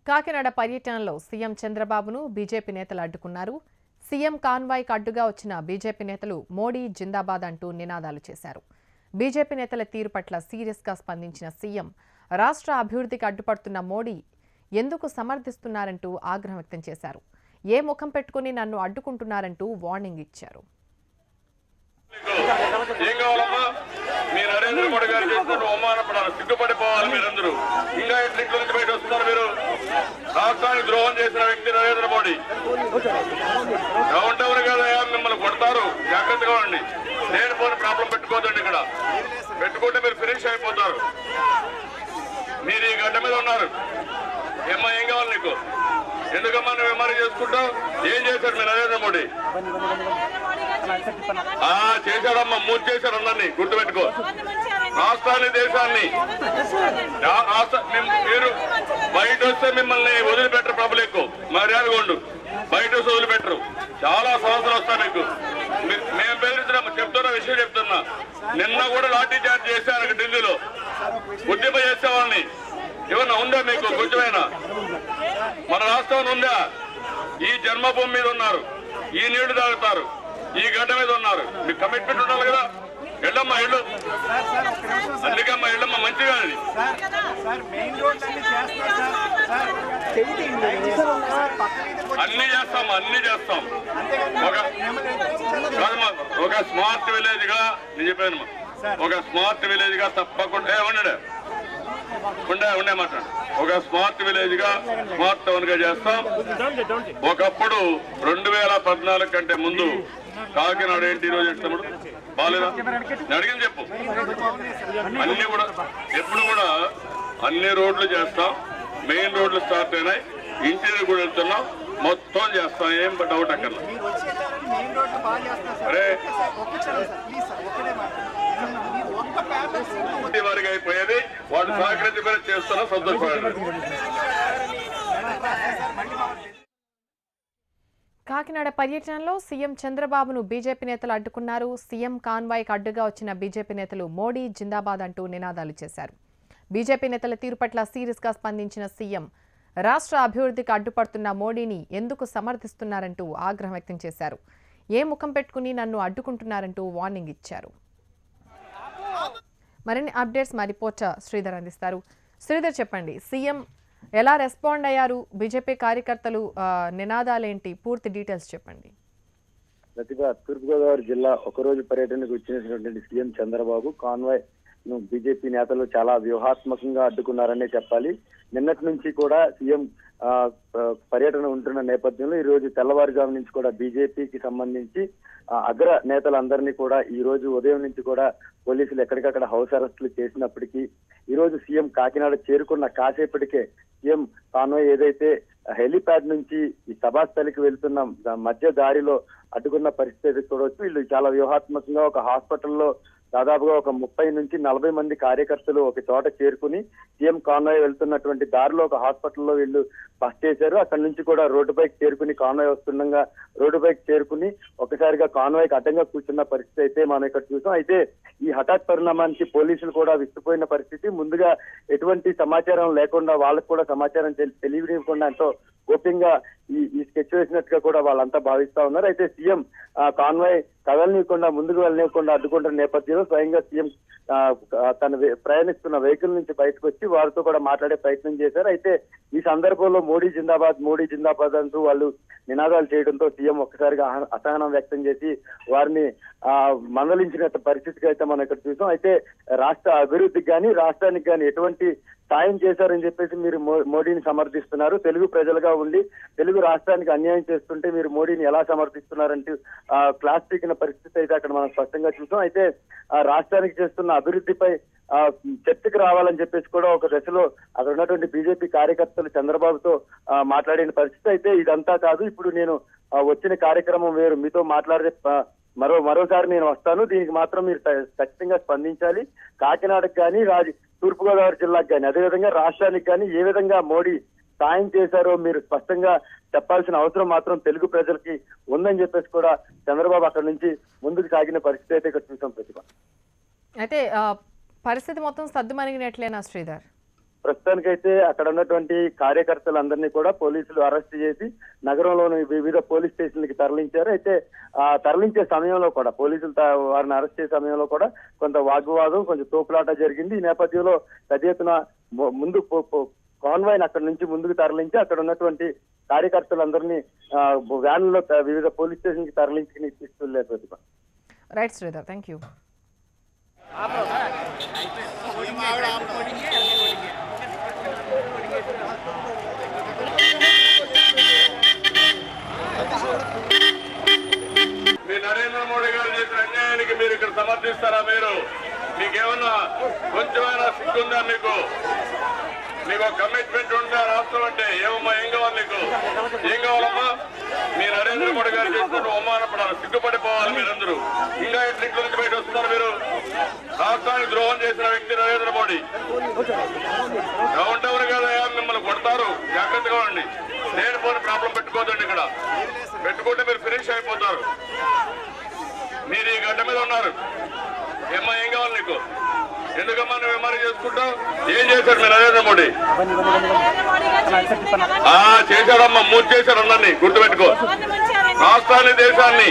కాకినాడ పర్యటనలో సీఎం చంద్రబాబును బీజేపీ నేతలు అడ్డుకున్నారు. సీఎం కాన్వాయ్కి అడ్డుగా వచ్చిన బీజేపీ నేతలు మోడీ జిందాబాద్ అంటూ నినాదాలు చేశారు. బీజేపీ నేతల తీరు పట్ల సీరియస్గా స్పందించిన సీఎం రాష్ట్ర అభివృద్ధికి అడ్డుపడుతున్న మోడీ ఎందుకు సమర్థిస్తున్నారంటూ ఆగ్రహం వ్యక్తం చేశారు. ఏ ముఖం పెట్టుకుని నన్ను అడ్డుకుంటున్నారంటూ వార్నింగ్ ఇచ్చారు. మీరు నరేంద్ర మోడీ గారు చేసినట్టు అవమానపడాలి, సిగ్గుపడిపోవాలి. మీరందరూ ఇంకా ఎట్ల నుంచి బయట వస్తున్నారు. మీరు రాష్ట్రానికి ద్రోహం చేసిన వ్యక్తి నరేంద్ర మోడీ. డౌన్ టౌన్ కదా మిమ్మల్ని కొడతారు, జాగ్రత్తగా ఉండండి. నేను పోని ప్రాబ్లం పెట్టుకోదండి. ఇక్కడ పెట్టుకుంటే మీరు ఫినిష్ అయిపోతారు. మీరు ఈ గడ్డ మీద ఉన్నారు. ఏమ్మా ఏం కావాలి నీకు? ఎందుకమ్మా నువ్వు ఏమన్నా చేసుకుంటావు? ఏం చేశాడు మీ నరేంద్ర మోడీ? చేశాడమ్మా, మూడు చేశాడు. అందరినీ గుర్తుపెట్టుకో. రాష్ట్రాన్ని, దేశాన్ని మీరు బయట వస్తే మిమ్మల్ని వదిలిపెట్టరు. పబ్లిక్ మర్యాదగా ఉండు. బయట వస్తే వదిలిపెట్టరు. చాలా సమస్యలు వస్తాయి మీకు. మేము బెదిరిస్తున్నాం, చెప్తున్నా, విషయం చెప్తున్నా. నిన్న కూడా లాఠీ చార్జ్ చేశారు ఢిల్లీలో. ఉద్యమ చేసే వాళ్ళని ఏమన్నా ఉందా మీకు? కొంచెమైనా మన రాష్ట్రం ఉందా? ఈ జన్మభూమి మీద ఉన్నారు, ఈ నీళ్లు తాగుతారు, ఈ గడ్డ మీద ఉన్నారు. మీకు కమిట్మెంట్ ఉండాలి కదా. వెళ్ళమ్మా, ఇళ్ళు. అందుకమ్మా వెళ్ళమ్మా, మంచిగా. అన్ని చేస్తాం, అన్ని చేస్తాం. ఒక స్మార్ట్ విలేజ్ గా నేను చెప్పాను. ఒక స్మార్ట్ విలేజ్ గా తప్పకుండా ఉండే మాట్లాడు. ఒక స్మార్ట్ విలేజ్ గా, స్మార్ట్ టౌన్ గా చేస్తాం. ఒకప్పుడు 2014 కంటే ముందు కాకినాడ ఏంటి ఈరోజు ఎట్లా బాగాలేదా? అడిగింది చెప్పు. అన్ని కూడా ఎప్పుడు కూడా అన్ని రోడ్లు చేస్తాం. మెయిన్ రోడ్లు స్టార్ట్ అయినాయి. ఇంటీరియర్ కూడా వెళ్తున్నాం. మొత్తం చేస్తాం. ఏం డౌట్ అక్కడ. అరే వారికి అయిపోయేది. వాడు సహకరించి చేస్తున్నా, సంతోషపడండి. కాకినాడ పర్యటనలో సీఎం చంద్రబాబును బీజేపీ నేతలు అడ్డుకున్నారు. సీఎం కాన్వాయ్కి అడ్డుగా వచ్చిన బీజేపీ నేతలు మోడీ జిందాబాద్ అంటూ నినాదాలు చేశారు. బీజేపీ నేతల తీరు పట్ల సీరియస్గా స్పందించిన సీఎం రాష్ట్ర అభివృద్ధికి అడ్డుపడుతున్న మోడీని ఎందుకు సమర్థిస్తున్నారంటూ ఆగ్రహం వ్యక్తం చేశారు. ఏ ముఖం పెట్టుకుని నన్ను అడ్డుకుంటున్నారంటూ వార్నింగ్ ఇచ్చారు. మరిన్ని అప్డేట్స్ మా రిపోర్టర్ శ్రీధర్ అందిస్తారు. శ్రీధర్, చెప్పండి, సీఎం ఎలా రెస్పాండ్ అయ్యారు? బీజేపీ కార్యకర్తలు నినాదాలేంటి? పూర్తి డీటెయిల్స్ చెప్పండి. ప్రతిభ తూర్పుగోదావరి జిల్లా ఒకరోజు పర్యటనకు వచ్చినటువంటి సీఎం చంద్రబాబు కాన్వాయ్ ను బీజేపీ నేతలు చాలా వ్యూహాత్మకంగా అడ్డుకున్నారనే చెప్పాలి. నిన్నటి నుంచి కూడా సీఎం పర్యటన ఉంటున్న నేపథ్యంలో ఈ రోజు తెల్లవారుజాము నుంచి కూడా బీజేపీకి సంబంధించి అగ్ర నేతలందరినీ కూడా ఈ రోజు ఉదయం నుంచి కూడా పోలీసులు ఎక్కడికక్కడ హౌస్ అరెస్టులు చేసినప్పటికీ ఈ రోజు సీఎం కాకినాడ చేరుకున్న కాసేపటికే సీఎం కాన్వాయ్ ఏదైతే హెలిప్యాడ్ నుంచి ఈ సభాస్థలికి వెళ్తున్న మధ్య దారిలో అడ్డుకున్న పరిస్థితి చూడవచ్చు. వీళ్ళు చాలా వ్యూహాత్మకంగా ఒక హాస్పిటల్లో దాదాపుగా ఒక 30 నుంచి 40 మంది కార్యకర్తలు ఒక చోట చేరుకుని సీఎం కాన్వాయ్ వెళ్తున్నటువంటి దారిలో ఒక హాస్పిటల్లో వీళ్ళు బస్ చేశారు. అక్కడి నుంచి కూడా రోడ్డు పైకి చేరుకుని కాన్వాయ్ వస్తుండగా రోడ్డు పైకి చేరుకుని ఒకసారిగా కాన్వాయ్కి అడ్డంగా కూర్చున్న పరిస్థితి అయితే మనం ఇక్కడ చూసాం. అయితే ఈ హఠాత్ పరిణామానికి పోలీసులు కూడా విస్తుపోయిన పరిస్థితి. ముందుగా ఎటువంటి సమాచారం లేకుండా వాళ్ళకు కూడా సమాచారం తెలియనివ్వకుండా ఎంతో గోప్యంగా ఈ స్కెచ్ వేసినట్టుగా కూడా వాళ్ళంతా భావిస్తా ఉన్నారు. అయితే సీఎం కాన్వాయ్ కదలనివ్వకుండా, ముందుకు వెళ్ళనివ్వకుండా అడ్డుకుంటున్న నేపథ్యంలో స్వయంగా సీఎం తను ప్రయాణిస్తున్న వెహికల్ నుంచి బయటకు వచ్చి వారితో కూడా మాట్లాడే ప్రయత్నం చేశారు. అయితే ఈ సందర్భంలో మోడీ జిందాబాద్, మోడీ జిందాబాద్ అంటూ వాళ్ళు నినాదాలు చేయడంతో సీఎం ఒక్కసారిగా అసహనం వ్యక్తం చేసి వారిని మందలించిన పరిస్థితికి అయితే మనం ఇక్కడ చూసాం. అయితే రాష్ట్ర అభివృద్ధికి కానీ రాష్ట్రానికి కానీ ఎటువంటి సాయం చేశారని చెప్పేసి మీరు మోడీని సమర్థిస్తున్నారు. తెలుగు ప్రజలుగా ఉండి తెలుగు రాష్ట్రానికి అన్యాయం చేస్తుంటే మీరు మోడీని ఎలా సమర్థిస్తున్నారంటూ క్లాస్ పీకిన పరిస్థితి అయితే అక్కడ మనం స్పష్టంగా చూసాం. అయితే రాష్ట్రానికి చేస్తున్న అభివృద్ధిపై చర్చకు రావాలని చెప్పేసి కూడా ఒక దశలో అక్కడ ఉన్నటువంటి బీజేపీ కార్యకర్తలు చంద్రబాబుతో మాట్లాడిన పరిస్థితి. అయితే ఇదంతా కాదు, ఇప్పుడు నేను వచ్చిన కార్యక్రమం వేరు, మీతో మాట్లాడే మరోసారి నేను వస్తాను, దీనికి మాత్రం మీరు ఖచ్చితంగా స్పందించాలి. కాకినాడకు కానీ తూర్పుగోదావరి జిల్లాకు కానీ అదేవిధంగా రాష్ట్రానికి కానీ ఏ విధంగా మోడీ సాయం చేశారో మీరు స్పష్టంగా చెప్పాల్సిన అవసరం మాత్రం తెలుగు ప్రజలకి ఉందని చెప్పేసి కూడా చంద్రబాబు అక్కడి నుంచి ముందుకు సాగిన పరిస్థితి అయితే ఇక్కడ చూసాం. ప్రతిభ అయితే పరిస్థితి మొత్తం సద్దుమణిగినట్లేనా శ్రీధర్? ప్రస్తుతానికైతే అక్కడ ఉన్నటువంటి కార్యకర్తలందరినీ కూడా పోలీసులు అరెస్ట్ చేసి నగరంలోని వివిధ పోలీస్ స్టేషన్లకి తరలించారు. అయితే తరలించే సమయంలో కూడా పోలీసులు వారిని అరెస్ట్ చేసే సమయంలో కూడా కొంత వాగ్వాదం, కొంచెం తోపులాట జరిగింది. ఈ నేపథ్యంలో పెద్ద ఎత్తున ముందు కాన్వాయ్ని అక్కడ నుంచి ముందుకు తరలించి అక్కడ ఉన్నటువంటి కార్యకర్తలందరినీ వ్యాన్లో వివిధ పోలీస్ స్టేషన్ కి తరలించి తీసుకెళ్లారు. Pratibha. Right Sridhar, thank you. మీ నరేంద్ర మోడీ గారు చేసిన అన్యాయానికి మీరు ఇక్కడ సమర్థిస్తారా? మీకేమన్నా కొంచెమైనా సిగ్గుందా? మీకు కమిట్మెంట్ ఉందా? రాష్ట్రం అంటే ఏమమ్మా, ఏం కావాలి నీకు? ఏం కావాలమ్మా? మీ నరేంద్ర మోడీ గారు చేసినట్టు అవమానపడాలి, సిగ్గుపడిపోవాలి మీరందరూ. ఇంకా ఇంట్లో నుంచి బయట వస్తున్నారు మీరు. రాష్ట్రానికి ద్రోహం చేసిన వ్యక్తి నరేంద్ర మోడీ. డౌన్ టౌన్ కదా మిమ్మల్ని కొడతారు, జాగ్రత్తగా ఉండండి. నేను పోని ప్రాబ్లం పెట్టుకోదండి. ఇక్కడ పెట్టుకుంటే మీరు ఫినిష్ అయిపోతారు. మీరు ఈ గడ్డ మీద ఉన్నారు. ఏమ్మా, ఏం కావాలి నీకు? ఎందుకమ్మా నువ్వు ఎంఆర్ఐ చేసుకుంటావు? ఏం చేశారు మీరు నరేంద్ర మోడీ? చేశాడమ్మా, మూడు చేశారు అందరినీ. గుర్తుపెట్టుకో, రాష్ట్రాన్ని, దేశాన్ని.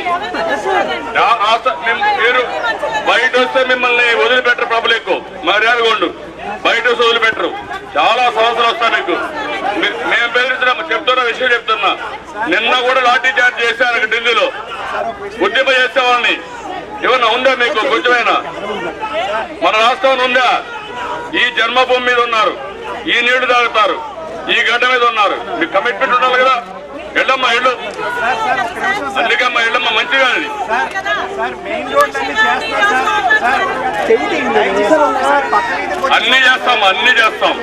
మీరు బయట వస్తే మిమ్మల్ని వదిలిపెట్టరు పబ్లిక్. మర్యాదగా ఉండు. బయట వస్తే వదిలిపెట్టరు. చాలా సమస్యలు వస్తాయి మీకు. మేము బెదిరించినాము, చెప్తున్నా, విషయం చెప్తున్నా. నిన్న కూడా లాఠీ చార్జ్ చేశారు ఢిల్లీలో. ఉద్యమ చేసే వాళ్ళని. ఏమన్నా ఉందా మీకు కొంచెమైనా? మన రాష్ట్రం ఉందా? ఈ జన్మభూమి మీద ఉన్నారు, ఈ నీళ్లు తాగుతారు, ఈ గడ్డ మీద ఉన్నారు. మీకు కమిట్మెంట్ ఉండాలి కదా. వెళ్ళమ్మా, ఇళ్ళు. అందుకమ్మా వెళ్ళమ్మా, మంచిగా. అన్ని చేస్తాం, అన్ని చేస్తాం.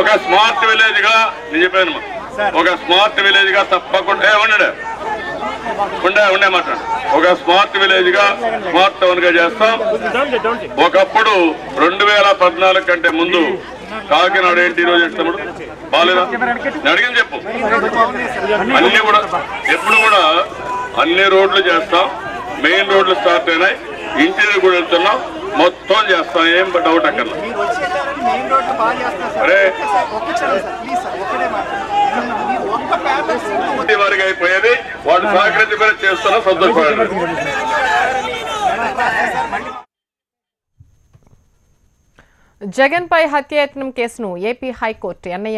ఒక స్మార్ట్ విలేజ్ గా నేను చెప్పాను. ఒక స్మార్ట్ విలేజ్ గా తప్పకుండా ఉండే మాట్లాడు. ఒక స్మార్ట్ విలేజ్ గా, స్మార్ట్ టౌన్ గా చేస్తాం. ఒకప్పుడు 2014 కంటే ముందు కాకినాడ ఏంటి ఈరోజు చేస్తాడు బాలేదా? అడిగింది చెప్పు. అన్ని కూడా ఎప్పుడు కూడా అన్ని రోడ్లు చేస్తాం. మెయిన్ రోడ్లు స్టార్ట్ అయినాయి. ఇంటీరియర్ కూడా వెళ్తున్నాం. మొత్తం చేస్తాం. ఏం డౌట్ అక్కడ. అరే వారికి అయిపోయేది. వాడు సహకరించి చేస్తున్నా, సంతోషపడండి. జగన్ పై హత్యాయత్నం కేసును ఏపీ హైకోర్టు ఎన్ఐఏ